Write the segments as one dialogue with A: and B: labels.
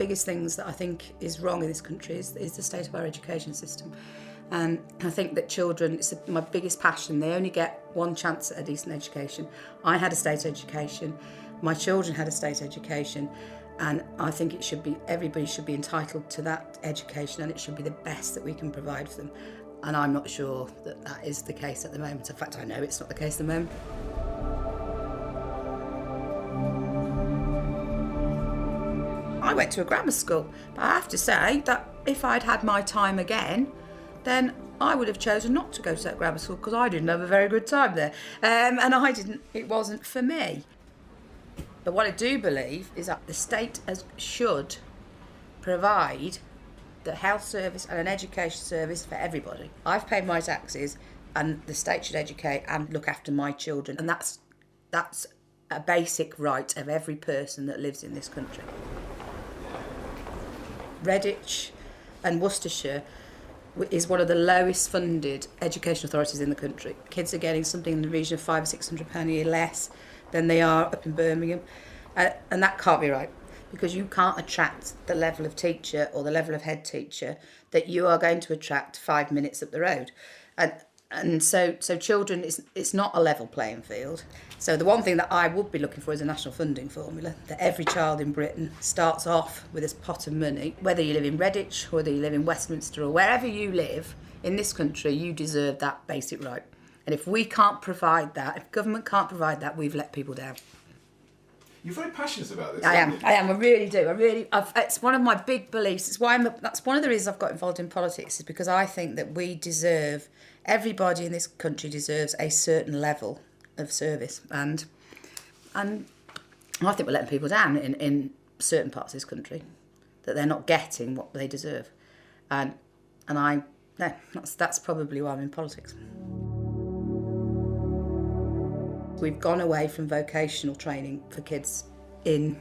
A: biggest things that I think is wrong in this country is the state of our education system. And I think that children, it's my biggest passion, they only get one chance at a decent education. I had a state education, my children had a state education, and I think it should be, everybody should be entitled to that education, and it should be the best that we can provide for them. And I'm not sure that that is the case at the moment. In fact, I know it's not the case at the moment. I went to a grammar school, but I have to say that if I'd had my time again, then I would have chosen not to go to that grammar school because I didn't have a very good time there. And it wasn't for me. But what I do believe is that the state should provide the health service and an education service for everybody. I've paid my taxes and the state should educate and look after my children. And that's a basic right of every person that lives in this country. Redditch and Worcestershire is one of the lowest funded education authorities in the country. Kids are getting something in the region of £500 or £600 a year less than they are up in Birmingham. And that can't be right, because you can't attract the level of teacher or the level of head teacher that you are going to attract 5 minutes up the road. And so children, it's not a level playing field. So the one thing that I would be looking for is a national funding formula, that every child in Britain starts off with this pot of money. Whether you live in Redditch, whether you live in Westminster, or wherever you live in this country, you deserve that basic right. And if we can't provide that, if government can't provide that, we've let people down.
B: You're very passionate about this.
A: I am. I really do. It's one of my big beliefs. It's why that's one of the reasons I've got involved in politics, is because I think that everybody in this country deserves a certain level of service, and I think we're letting people down in certain parts of this country, that they're not getting what they deserve, that's probably why I'm in politics. We've gone away from vocational training for kids in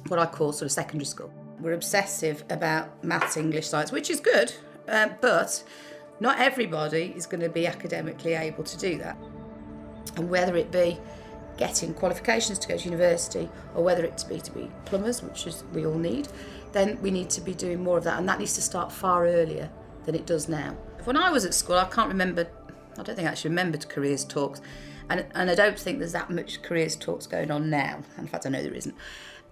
A: what I call sort of secondary school. We're obsessive about maths, English, science, which is good, but not everybody is going to be academically able to do that. And whether it be getting qualifications to go to university, or whether it be to be plumbers, which is we all need, then we need to be doing more of that, and that needs to start far earlier than it does now. When I was at school, I don't think I actually remembered careers talks. And I don't think there's that much careers talks going on now. In fact, I know there isn't.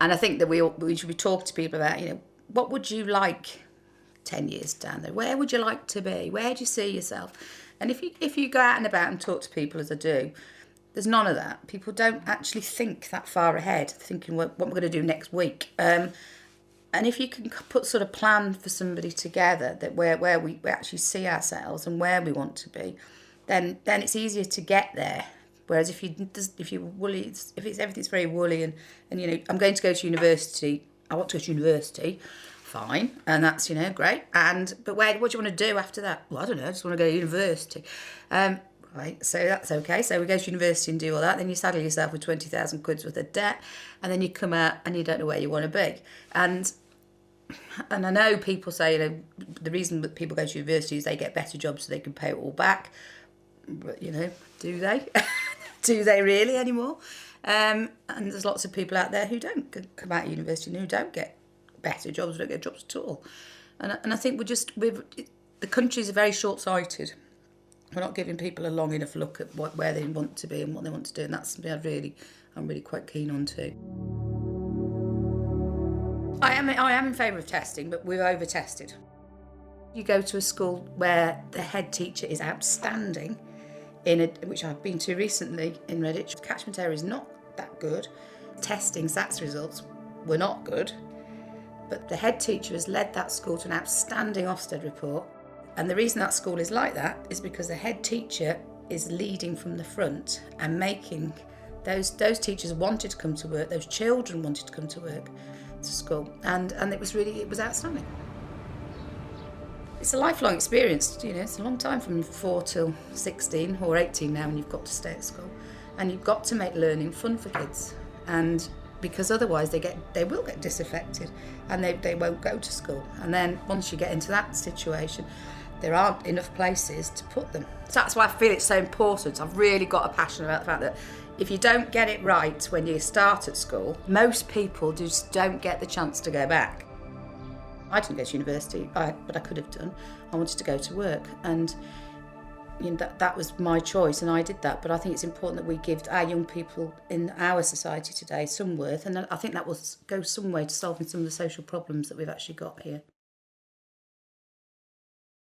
A: And I think that we should be talking to people about, what would you like 10 years down there? Where would you like to be? Where do you see yourself? And if you go out and about and talk to people, as I do, there's none of that. People don't actually think that far ahead, thinking what we're going to do next week. And if you can put sort of plan for somebody together, that where we actually see ourselves and where we want to be, then it's easier to get there. Whereas if everything's very woolly and I'm going to go to university, I want to go to university, fine, and that's great. But what do you want to do after that? Well, I don't know. I just want to go to university. Right, so that's okay. So we go to university and do all that. Then you saddle yourself with 20,000 quid's worth of debt, and then you come out and you don't know where you want to be. And I know people say the reason that people go to university is they get better jobs so they can pay it all back. But do they? Do they really anymore? And there's lots of people out there who don't come out of university and who don't get better jobs, don't get jobs at all. And I think the countries are very short-sighted. We're not giving people a long enough look at where they want to be and what they want to do, and that's something I'm really quite keen on too. I am in favour of testing, but we're over-tested. You go to a school where the head teacher is outstanding, which I've been to recently in Redditch. The catchment area is not that good. Testing SATS results were not good, but the head teacher has led that school to an outstanding Ofsted report. And the reason that school is like that is because the head teacher is leading from the front and making those teachers wanted to come to work, those children wanted to come to work to school, and it was outstanding. It's a lifelong experience, it's a long time from 4 till 16 or 18 now, and you've got to stay at school. And you've got to make learning fun for kids. And because otherwise they will get disaffected and they won't go to school. And then once you get into that situation, there aren't enough places to put them. So that's why I feel it's so important. I've really got a passion about the fact that if you don't get it right when you start at school, most people just don't get the chance to go back. I didn't go to university, but I could have done. I wanted to go to work, and that was my choice, and I did that. But I think it's important that we give our young people in our society today some worth, and I think that will go some way to solving some of the social problems that we've actually got here.